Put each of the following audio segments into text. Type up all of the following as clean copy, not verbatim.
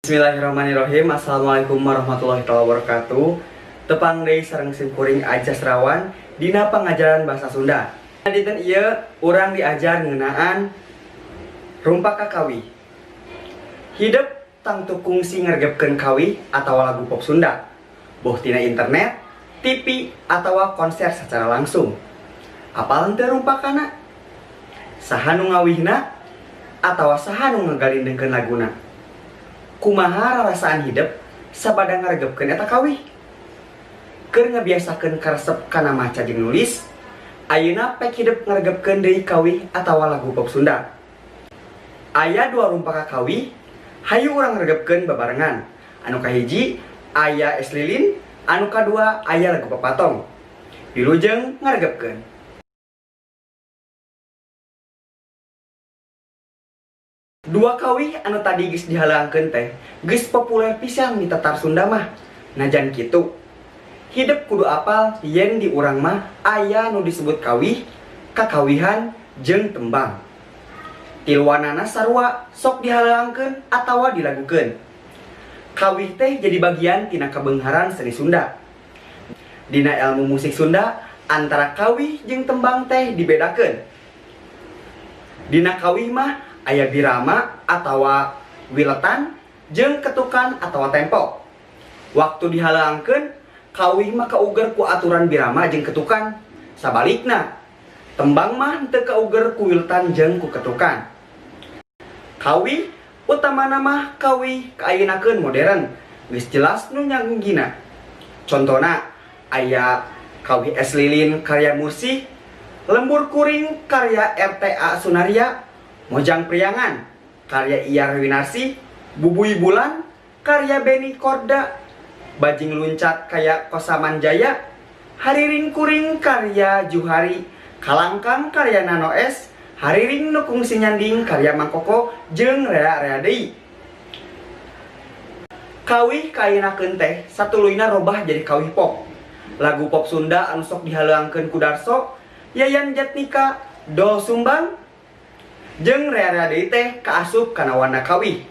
Bismillahirrahmanirrahim. Assalamualaikum warahmatullahi wabarakatuh. Tepang deui sareng simkuring Ajas Rawan dina pangajaran bahasa Sunda. Dinten ieu urang diajar ngeunaan rumpaka kawi. Hidup tangtu kungsi ngergepkeun kawi atawa lagu pop Sunda. Boh tina internet, TV atawa konser secara langsung. Apal henteu rumpakana? Saha nu ngawihna atawa saha nu ngagalindengkeun laguna? Kumaha rarasaan hidup sabada ngaregepkeun eta kawi? Keur ngabiasakeun karesep kana maca jeung nulis, ayeuna pek hidup ngaregepkeun deui kawi atawa lagu pop Sunda. Aya dua rumpaka kawi, hayu urang ngaregepkeun babarengan. Anu kahiji aya es lilin, anu kadua aya lagu papatong. Wilujeng ngaregepkeun. Dua kawi anu tadi geus dihaleungkeun teh geus populer pisan di tatar Sunda mah. Najan kitu, hidup kudu apal yen di urang mah aya nu disebut kawi, kakawihan, jeung tembang. Tiluanana sarua sok dihaleungkeun atawa dilagukeun. Kawih teh jadi bagian tina kabeungharan seni Sunda. Dina ilmu musik Sunda antara kawih jeung tembang teh dibedakeun. Dina kawih mah aya birama atawa wiletan jeung ketukan atawa tempo. Waktu dihaleungkeun kawih mah kauger ku aturan birama jeung ketukan. Sabalikna tembang mah teu kauger ku wiletan jeung ku ketukan. Kawih utamana mah kawih kaayeunakeun modern, geus jelas nu nyanggina. Contona aya kawih es lilin karya Mursi, lembur kuring karya RTA Sunaria, Mojang Priangan karya Iyar Winarsi, Bubui Bulan karya Beni Korda, Bajing Luncat karya Kosaman Jaya, Hariring Kuring karya Juhari, Kalangkang karya Nano S, Hariring Nu Kungsi Nyanding karya Mangkoko jeung rea-rea deui. Kawih kaayeunakeun teh satuluyna robah jadi kawih pop. Lagu pop Sunda anu sok dihaleungkeun ku Darso, Yayan Jatnika, Doel Sumbang jeung rea-rea deui teh kaasup kana warna kawih.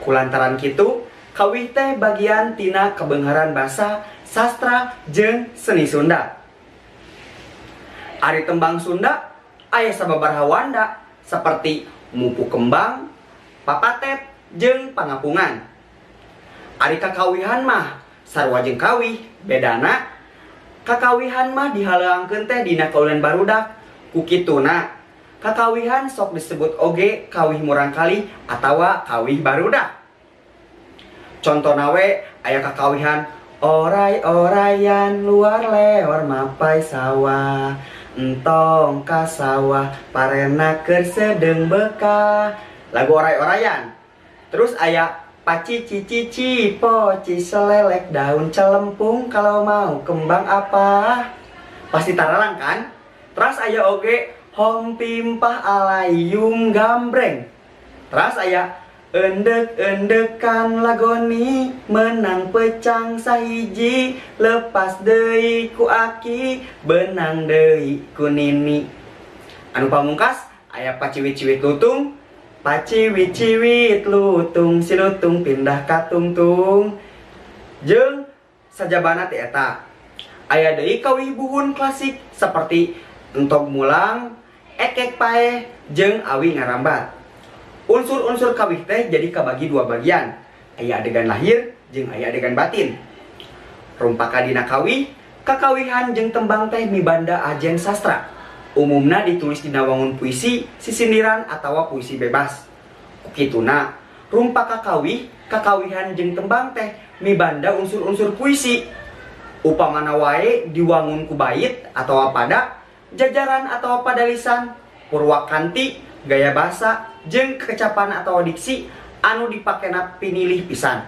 Kulantaran kitu, kawih teh bagian tina kabeungharan basa, sastra, jeung seni Sunda. Ari tembang Sunda aya sababaraha wanda saperti mupu kembang, papatet, jeung pangapungan. Ari kakawihan mah sarua jeung kawih, bedana kakawihan mah dihaleungkeun teh dina kaulian barudak. Ku kituna kakawihan sok disebut oge kawih murangkali atawa kawih barudak. Contona we aya kakawihan oray-orayan luar leor mapai sawah, entong ka sawah parena keur sedeng beka. Lagu oray-orayan. Terus aya paci cici cipo ciselelek daun celempung kalau mau kembang apa. Pasti taralang kan? Terus aya oge hong pimpah alayung gambreng. Terus aya endek-endekan lagoni menang pecang sahiji lepas deui ku aki benang deui ku nini. Anu pamungkas aya paciwit-ciwit lutung, paciwit-ciwit lutung si lutung pindah ka tungtung. Jeung sajabana teh eta aya deui kawih buhun klasik saperti entog mulang, ekek paeh, jeung awi ngarambat. Unsur-unsur kawih teh jadi kabagi dua bagian. Aya adegan lahir jeung aya adegan batin. Rumpaka dina kawih, kakawihan jeung tembang teh mibanda ajen sastra. Umumna ditulis dina wangun puisi, sisindiran atawa puisi bebas. Kukituna, rumpaka kawih, kakawihan jeung tembang teh mibanda unsur-unsur puisi. Upamana wae diwangun ku bait atawa pada, jajaran atau padalisan, purwakanti, gaya bahasa, jeung kecapan atau diksi anu dipakena pinilih pisan.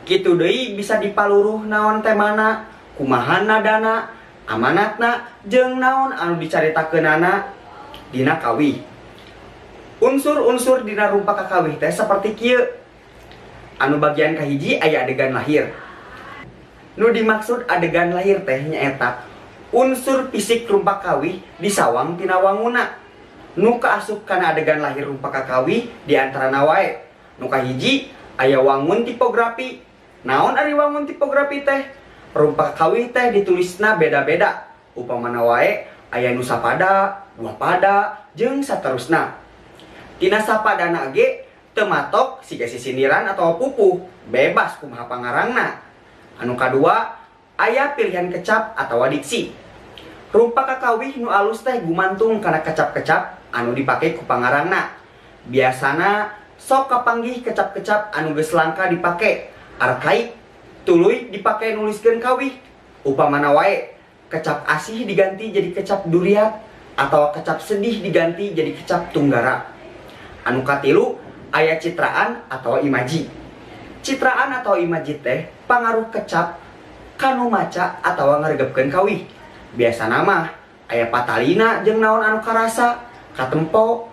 Kitu deui bisa dipaluruh naon temana, kumaha nadana, amanatna, jeung naon anu dicaritakeunana dina kawih. Unsur-unsur dina rumpaka kawih teh saperti kieu. Anu bagian kahiji aya adegan lahir. Nu dimaksud adegan lahir teh nyaeta unsur fisik rumpaka kawih disawang tina wanguna. Nu kaasup kana adegan lahir rumpaka kawih di antara wae. Nu kahiji aya wangun tipografi. Naon ari wangun tipografi teh? Rupa kakawih teh ditulisna beda-beda. Upamana wae aya nu sapada, dua pada, jeung saterusna. Tina sapadana ge teu matok siga sisindiran atau pupuh, bebas kumaha pangarangna. Anu kadua aya pilihan kecap atau diksi. Rupa kakawih nu alus teh gumantung kana kecap-kecap anu dipake ku pangarangna. Biasana sok kapanggih kecap-kecap anu geus langka dipake, arkaik, tuluy dipake nuliskeun kawih. Upamana wae kecap asih diganti jadi kecap duriat atau kecap sedih diganti jadi kecap tunggara. Anu katilu aya citraan atau imaji. Citraan atau imaji teh pangaruh kecap kanu maca atau ngaregepkeun kawih. Biasana mah aya patalina jeung naon anu karasa, katempo,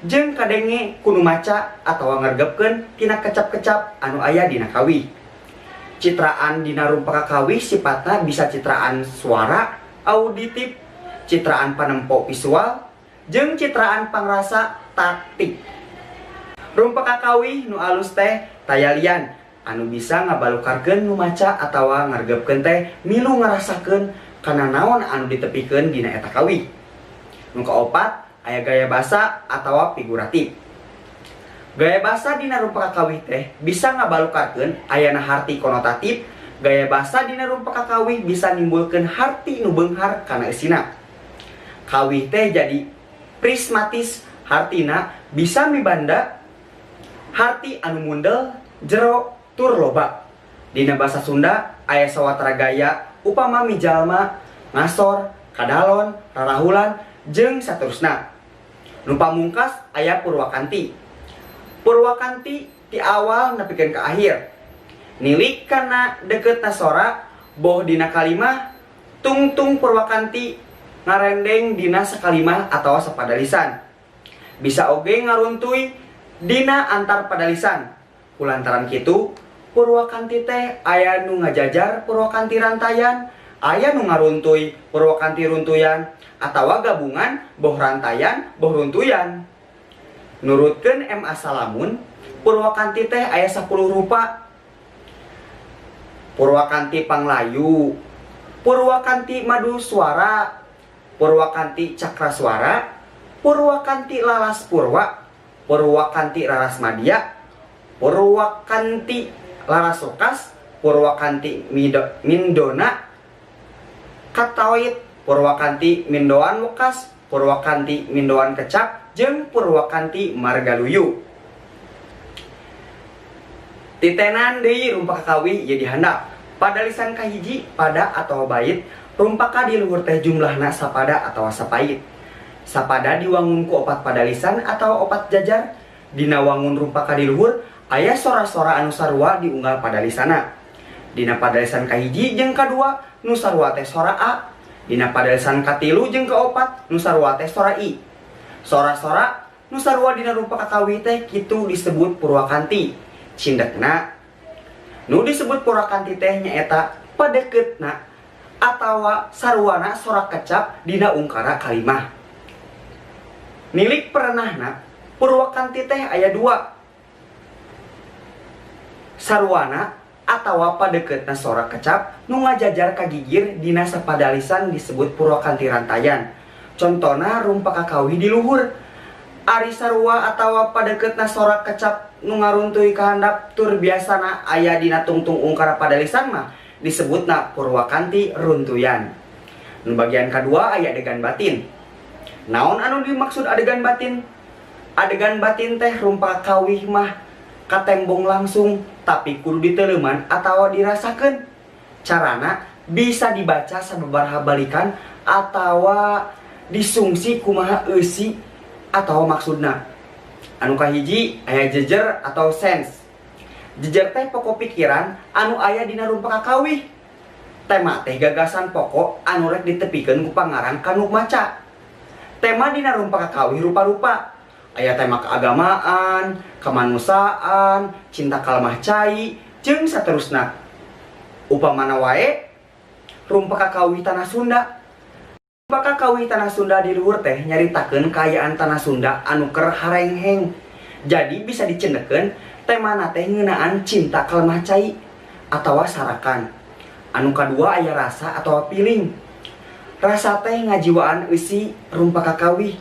jeung kadenge kudu maca atau ngaregepkeun tina kecap-kecap anu aya dina kawih. Citraan dina rupa kakawih sifatna bisa citraan suara, auditif, citraan panempo visual, jeung citraan pangrasa taktik. Rupa kakawih nu alus teh tayalian anu bisa ngabalukarkeun nu maca atawa ngaregepkeun teh milu ngarasakeun kana naon anu ditepikeun dina eta kawih. Nu kaopat aya gaya basa atawa figuratif. Gaya basa dina rupa kakawih teh bisa ngabalukarkeun ayana harti konotatif. Gaya basa dina rupa kakawih bisa nimbulkeun harti nu beunghar kana eusina. Kawih teh jadi prismatis, hartina bisa mibanda harti anu mundel, jero, tur loba. Dina basa Sunda aya sawatara gaya upama mijalma, ngasor, kadalon, rarahulan, jeung saterusna. Nu pamungkas aya purwakanti. Purwakanti ti awal nepikeun ka akhir. Nilik kana deketna sora boh dina kalimah tungtung purwakanti ngarendeng dina sakalimah atawa sapadalisan. Bisa oge ngaruntuy dina antar padalisan. Kulantaran kitu purwakanti teh aya nu ngajajar purwakanti rantayan, aya nu ngaruntuy purwakanti runtuyan, atawa gabungan boh rantayan boh runtuyan. Nurutkeun M. A. Salamun, purwakanti teh aya 10 rupa. Purwakanti Panglayu, purwakanti Madu Suara, purwakanti Cakra Suara, purwakanti Lalas Purwa, purwakanti Raras Madya, purwakanti Larasokas, purwakanti Mindona, Kataoid, purwakanti Mindoan Wekas, purwakanti Mindoan Kecap, jeung purwakanti Margaluyu. Titenan deui rumpaka kakawih ieu dihandap. Padalisan kahiji pada atau bait, rumpaka di luhur teh jumlahna sapada atau sapait. Sapada diwangun ku 4 padalisan atau 4 jajar. Dina wangun rumpaka di luhur aya sora-sora anu sarua di unggal padalisana. Dina padalisan kahiji jeung kadua nu sarua teh sora A. Dina padalisan katilu jeung kaopat nu sarua teh sora I. Sora-sora nu sarua dina rumpaka kakawih teh kitu disebut purwakanti. Cindekna nu disebut purwakanti teh nyaeta padekeutna atawa saruana sora kecap dina ungkara kalimah. Nilik perenahna purwakanti teh aya 2. Saruana atawa padekeutna sora kecap nu ngajajar ka gigir dina sapadalisan disebut purwakanti rantayan. Contona rumpaka kakawih di luhur. Ari sarua atawa padekeutna sora kecap nu ngaruntuy ka handap tur biasana aya dina tungtung ungkara padalisan mah disebutna purwakanti runtuyan. Nu bagian kadua aya adegan batin. Naon anu dimaksud adegan batin? Adegan batin teh rumpaka kakawih mah katembong langsung tapi kudu diteleuman atawa dirasakeun. Carana bisa dibaca sababaraha balikan atawa disungsi kumaha eusi atau maksudna. Anu kahiji aya jejer atau sense. Jejer teh pokok pikiran anu aya dina rumpaka kakawih. Tema teh gagasan pokok anu rek ditepikeun ku pangarang kanu maca. Tema dina rumpaka kakawih rupa-rupa. Aya tema keagamaan, kemanusiaan, cinta kalemah cai, jeung saterusna. Upamana wae rumpaka kakawih tanah Sunda. Rumpaka kakawih tanah Sunda di luhur teh nyaritakeun kaayaan tanah Sunda anu keur harengheng. Jadi bisa dicendekeun temana teh ngeunaan cinta kalemah cai atawa sarakan. Anu kadua aya rasa atawa feeling. Rasa teh ngajiwaan eusi rumpa kakawih.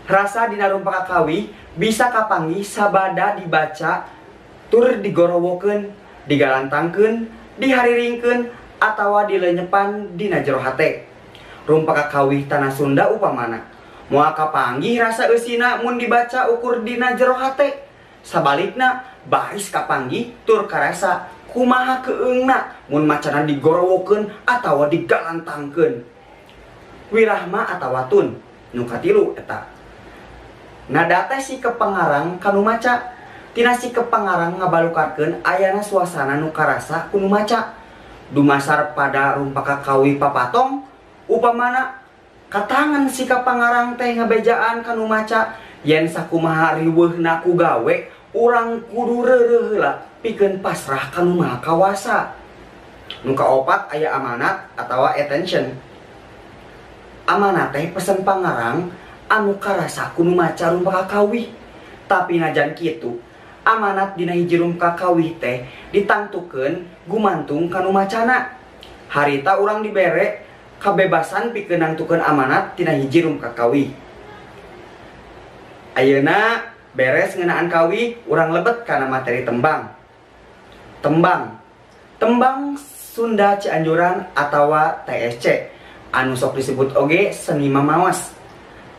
Rasa dina rumpa kakawih bisa kapanggih sabada dibaca tur digorowokeun, digalantangkeun, dihariringkeun atawa dilenyepan dina jero hate. Rumpa kakawih tanah Sunda upamana moal kapanggih rasa eusina mun dibaca ukur dina jero hate. Sabalikna baris kapanggih tur karasa kumaha keungna mun macana digorowokeun atawa digalantangkeun. Wirahma atawa tun nu katilu eta. Nada teh si kepangarang kanu maca. Tina si kepangarang ngabalukarkeun ayana suasana nu karasa ku nu maca. Dumasar pada rumpa kakawih papatong upamana katangan si kepangarang teh ngabejaan kanu maca yen sakumaha riweuhna ku gawe urang kudu reureuh heula pikeun pasrah kanu maha kawasa. Nu kaopat aya amanat atawa attention. Amanat teh pesen pangarang anu karasa ku nu maca rumpa kakawih. Tapi najan kitu, amanat dina hiji rumpa kakawih teh ditangtukeun gumantung kanu macana. Harita urang dibere kabebasan pikeun nangtukeun amanat tina hiji rumpa kakawih. Ayeuna beres ngeunaan kawih urang lebet kana materi tembang. Tembang Sunda Cianjuran atawa TSC anu sok disebut oge seni mamaos.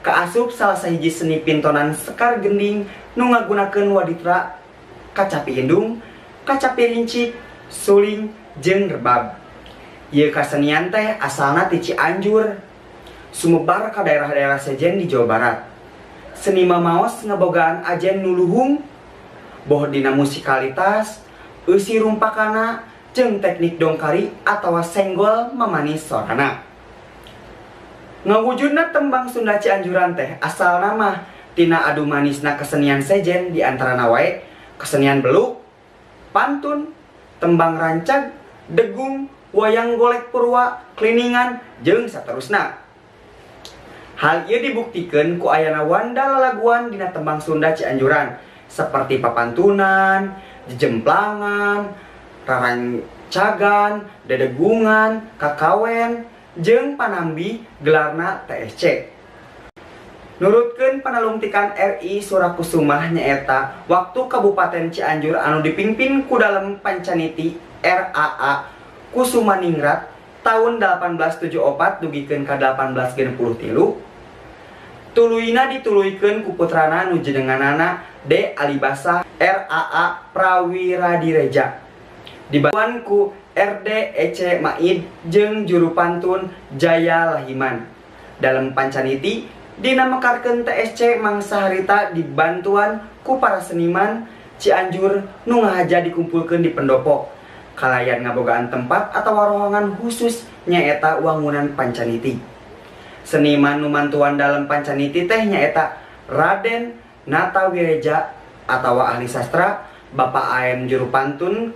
Kaasup salah sahiji seni pintonan sekar gending nu ngagunakeun waditra kacapi indung, kacapi rincik, suling, jeung rebab. Ieu kasenian teh asalna ti Cianjur, sumebar ka daerah-daerah sejen di Jawa Barat. Seni mamaos ngabogaan ajen nu luhung, boh dina musikalitas, eusi rumpakana, jeung teknik dongkari atawa senggol mamanis sorana. Ngawujudna tembang Sunda Cianjuran teh asal nama tina adu manisna kesenian sejen di antarana wae kesenian beluk, pantun, tembang rancag, degung, wayang golek purwa, kliningan, jeung saterusna. Hal ieu dibuktikeun ku ayana wanda lalaguan dina tembang Sunda Cianjuran seperti papantunan, jemplangan, rarancagan, dedegungan, kakawen, jeung panambi gelarna TSC. Nurutkeun panalungtikan RI Surakusumah nyaeta waktu Kabupaten Cianjur anu dipimpin ku Dalem Pancaniti RAA Kusumaningrat tahun 1874 dugikeun ka 1863. Tuluina dituluykeun ku putrana nu jenenganana D. Alibasa RAA Prawiradireja. Dibantuan ku RD Ece Maid jeung juru pantun Jaya Lahiman. Dalam Pancaniti dinamekarkeun TSC mangsa harita dibantuan ku para seniman Cianjur nu ngahaja dikumpulkeun di pendopo. Kalayan ngabogaan tempat atau ruangan khusus nyaeta wangunan Pancaniti. Seniman nu mantuan dalam Pancaniti teh nyaeta Raden Natawireja atau ahli sastra, Bapak AM juru pantun,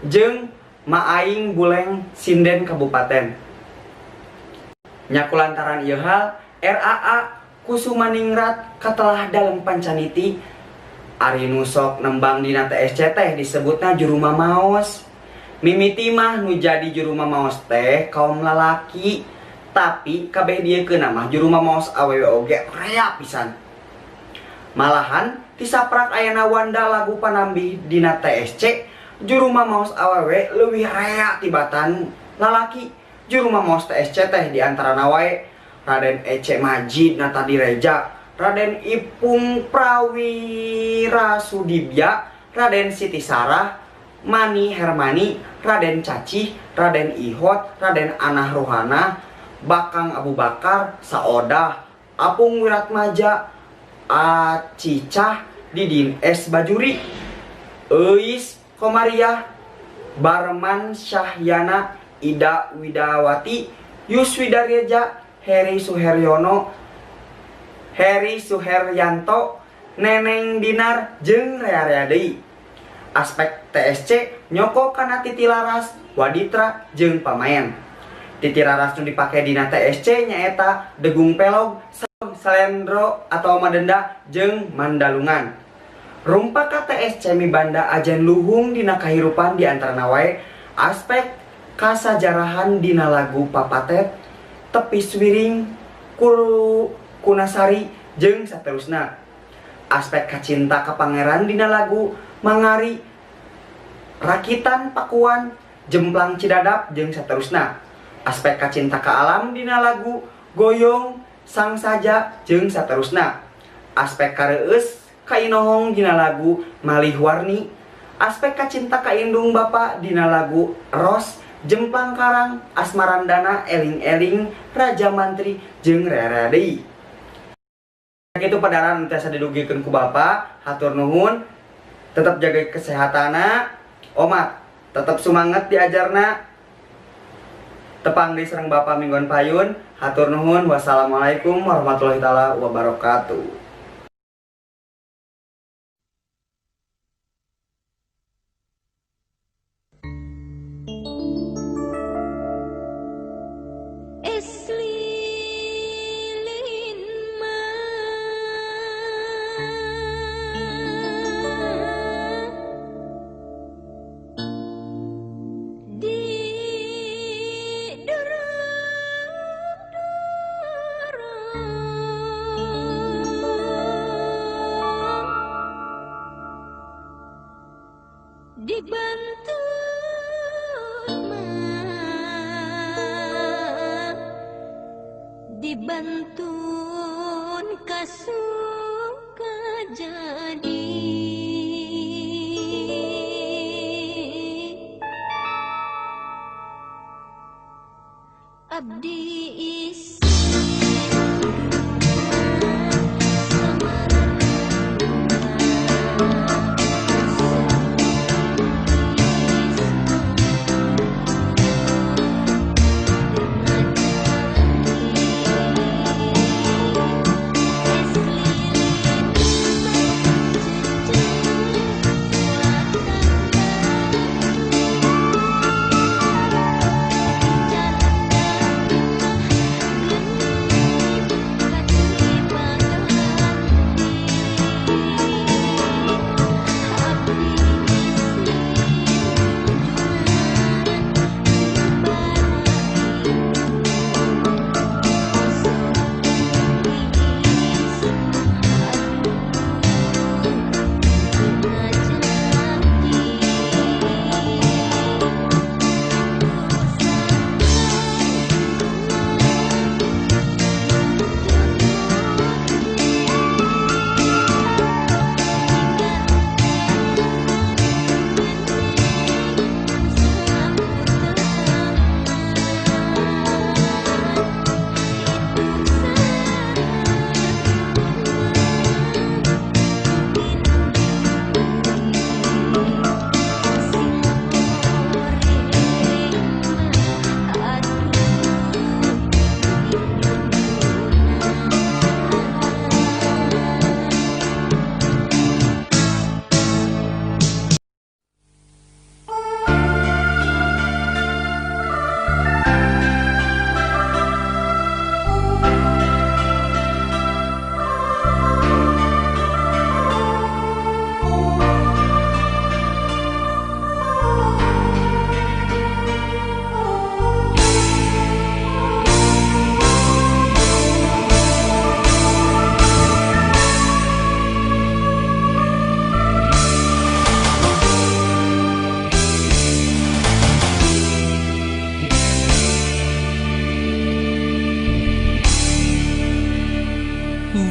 jeung Maaing Buleng Sinden Kabupaten. Nyakulantaran ieu hal RAA Kusumaningrat katelah dalam Pancaniti ari nu sok nembang dina TSC teh disebutna juru mamaos. Mimiti mah nu jadi juru mamaos teh kaum lalaki, tapi kabeh diekeun mah juru mamaos awewe oge rea pisan. Malahan tisaprak ayana wanda lagu panambi dina TSC juru mamaos awewe leuwih rea tibatan lalaki. Juru mamaos TSC teh diantarana wae Raden Ece Majid Natadireja, Raden Ipung Prawirasudibya, Raden Siti Sarah, Mani Hermani, Raden Cacih, Raden Ihot, Raden Anah Rohana, Bakang Abu Bakar, Saodah, Apung Wiratmaja, Acicah, Didin S. Bajuri, Eis Komariah, Barman Syahyana, Ida Widawati, Yuswidaryeja, Heri Suheryono, Heri Suheryanto, Neneng Dinar, jeung rea-rea deui. Aspek TSC nyoko kana titilaras, waditra, jeung pamaen. Titilaras nu dipake dina TSC nyaeta degung pelog, salendro atau madenda, jeung mandalungan. Rumpa KTSC mibanda ajan luhung dina kahirupan di antara wae aspek kasajarahan dina lagu papatet tepi swiring kunasari jeung saterusna. Aspek kacinta ka pangeran dina lagu mangari rakitan pakuan jemplang cidadap jeung saterusna. Aspek kacinta ka alam dina lagu goyong sang saja jeung saterusna. Aspek kareueus ka inohong dina lagu malih warni. Aspek kacinta ka indung bapa dina lagu ros jemplang karang asmarandana eling-eling raja mantri jeung rere deui. Kitu padaran tiasa didugikeun ku bapa, hatur nuhun. Tetap jaga kesehatanna. Omat, tetap semangat diajarna. Tepang deui sareng bapa minggon payun. Hatur nuhun. Wassalamualaikum warahmatullahi taala wabarakatuh. Dibantun kasuka jadi abdi is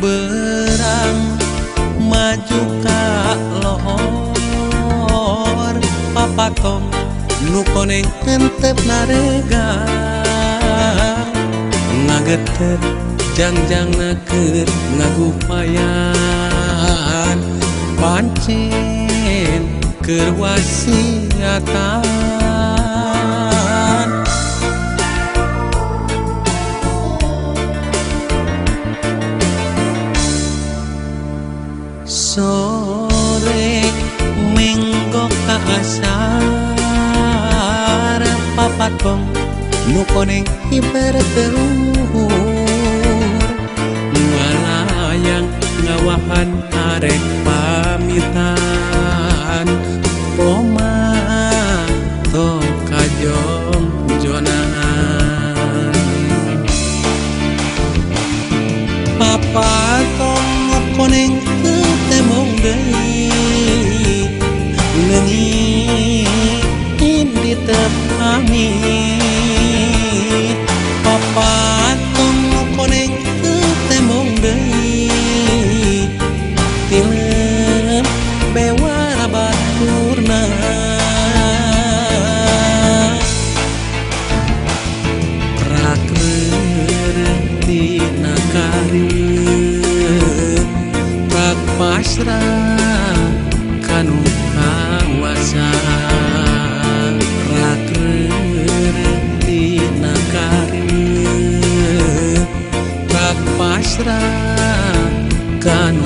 berang maju ka lohor papatong nu koneng entep narega ngageter jangjangna keur ngagupayan pancen keur wasiatan sore menggok ka asar papatong nu koneng ibarat telur ngalayang gawahan arek pamitan Poma tong kajong jonan Papa tong koneng temong deui leungit di tepami Papa tong koneng temong deui tilem bewara baturna tina kareun prak pasrah kanu kawasa rakreureun tina kareun prak pasrah kanu